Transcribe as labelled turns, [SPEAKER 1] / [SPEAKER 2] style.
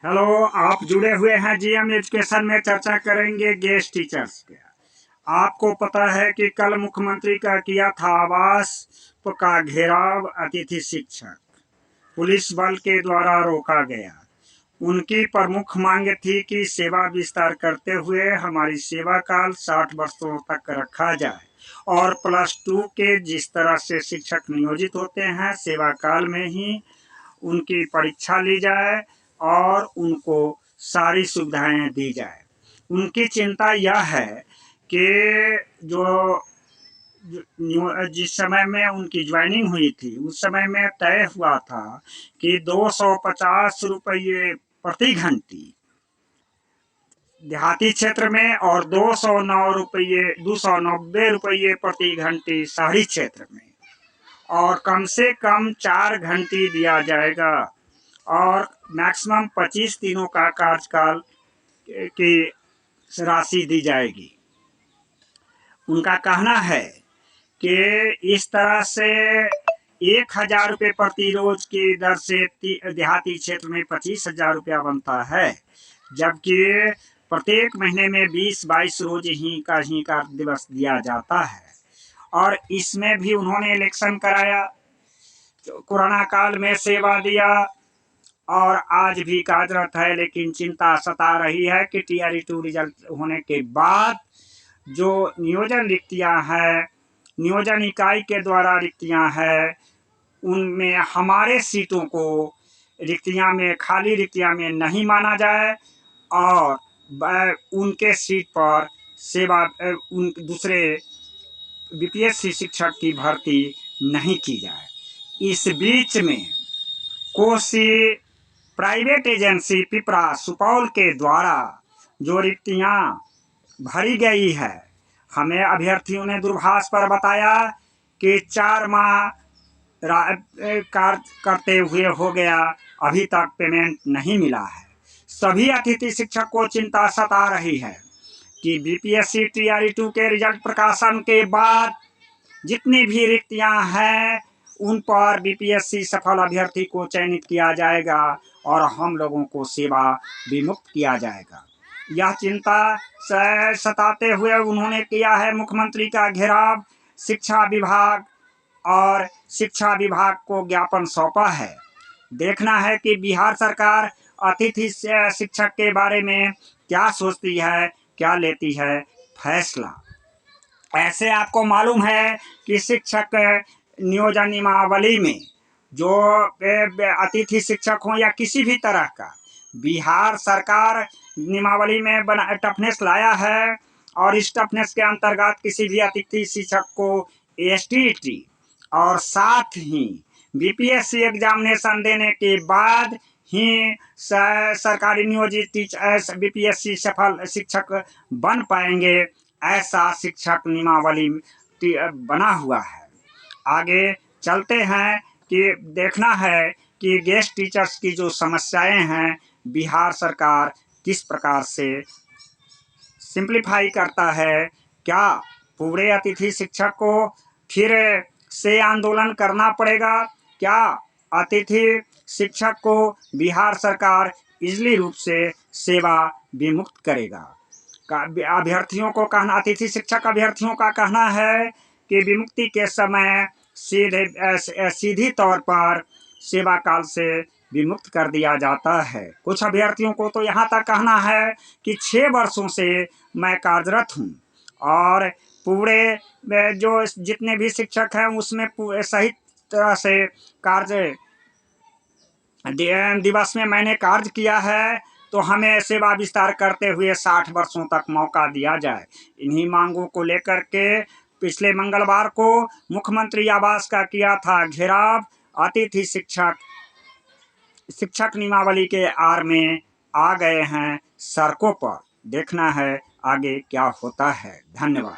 [SPEAKER 1] Hello, आप जुड़े हुए हैं जीएम एजुकेशन में। चर्चा करेंगे गेस्ट टीचर्स के। आपको पता है कि कल मुख्यमंत्री का किया था आवास का घेराव अतिथि शिक्षक पुलिस बल के द्वारा रोका गया। उनकी प्रमुख मांग थी कि सेवा विस्तार करते हुए हमारी सेवा काल 60 वर्षों तक रखा जाए और +2 के जिस तरह से शिक्षक नियोजित होते हैं सेवा काल में ही उनकी परीक्षा ली जाए और उनको सारी सुविधाएं दी जाए। उनकी चिंता यह है कि जो जिस समय में उनकी ज्वाइनिंग हुई थी उस समय में तय हुआ था कि 250 रुपये प्रति घंटी देहाती क्षेत्र में और 290 रुपये प्रति घंटी शहरी क्षेत्र में, और कम से कम 4 घंटी दिया जाएगा और मैक्सिमम 25 दिनों का कार्यकाल की राशि दी जाएगी। उनका कहना है कि इस तरह से 1000 रुपये प्रति रोज की दर से देहाती क्षेत्र में 25,000 रुपया बनता है, जबकि प्रत्येक महीने में 20-22 रोज ही कार्य दिवस दिया जाता है। और इसमें भी उन्होंने इलेक्शन कराया, कोरोना काल में सेवा दिया और आज भी कार्यरत है, लेकिन चिंता सता रही है कि TRE2 रिजल्ट होने के बाद जो नियोजन रिक्तियां हैं, नियोजन इकाई के द्वारा रिक्तियां हैं, उनमें हमारे सीटों को खाली रिक्तियां में नहीं माना जाए और उनके सीट पर सेवा दूसरे BPSC शिक्षक की भर्ती नहीं की जाए। इस बीच में कोसी प्राइवेट एजेंसी पिपरा सुपौल के द्वारा जो रिक्तियां भरी गई है, हमें अभ्यर्थियों ने दूरभाष पर बताया कि 4 माह कार्य करते हुए हो गया, अभी तक पेमेंट नहीं मिला है। सभी अतिथि शिक्षक को चिंता सता रही है कि BPSC TRE2 के रिजल्ट प्रकाशन के बाद जितनी भी रिक्तियां हैं उन पर BPSC सफल अभ्यर्थी को चयनित किया जाएगा और हम लोगों को सेवा विमुक्त किया जाएगा। यह चिंता सताते हुए उन्होंने किया है मुख्यमंत्री का घेराव। शिक्षा विभाग को ज्ञापन सौंपा है। देखना है कि बिहार सरकार अतिथि शिक्षक के बारे में क्या सोचती है, क्या लेती है फैसला। ऐसे आपको मालूम है कि शिक्षक नियोजन नियमावली में जो अतिथि शिक्षक हो या किसी भी तरह का, बिहार सरकार नियमावली में टफनेस लाया है और इस टफनेस के अंतर्गत किसी भी अतिथि शिक्षक को STET और साथ ही BPSC एग्जामिनेशन देने के बाद ही सरकारी नियोजित BPSC सफल शिक्षक बन पाएंगे, ऐसा शिक्षक नियमावली बना हुआ है। आगे चलते हैं कि देखना है कि गेस्ट टीचर्स की जो समस्याएं हैं बिहार सरकार किस प्रकार से सिंप्लीफाई करता है। क्या पूरे अतिथि शिक्षक को फिर से आंदोलन करना पड़ेगा? क्या अतिथि शिक्षक को बिहार सरकार इजली रूप से सेवा विमुक्त करेगा? अभ्यर्थियों को कहना, अतिथि शिक्षक अभ्यर्थियों का कहना है कि विमुक्ति के समय सीधी तौर पर सेवा काल से विमुक्त कर दिया जाता है। कुछ अभ्यर्थियों को तो यहाँ तक कहना है कि 6 वर्षों से मैं कार्यरत हूँ और पूरे जो जितने भी शिक्षक हैं उसमें सही तरह से कार्य दिवस में मैंने कार्य किया है, तो हमें सेवा विस्तार करते हुए 60 वर्षों तक मौका दिया जाए। इन्हीं मांगों को लेकर के पिछले मंगलवार को मुख्यमंत्री आवास का किया था घेराव। अतिथि शिक्षक नियमावली के आड़ में आ गए हैं सड़कों पर। देखना है आगे क्या होता है। धन्यवाद।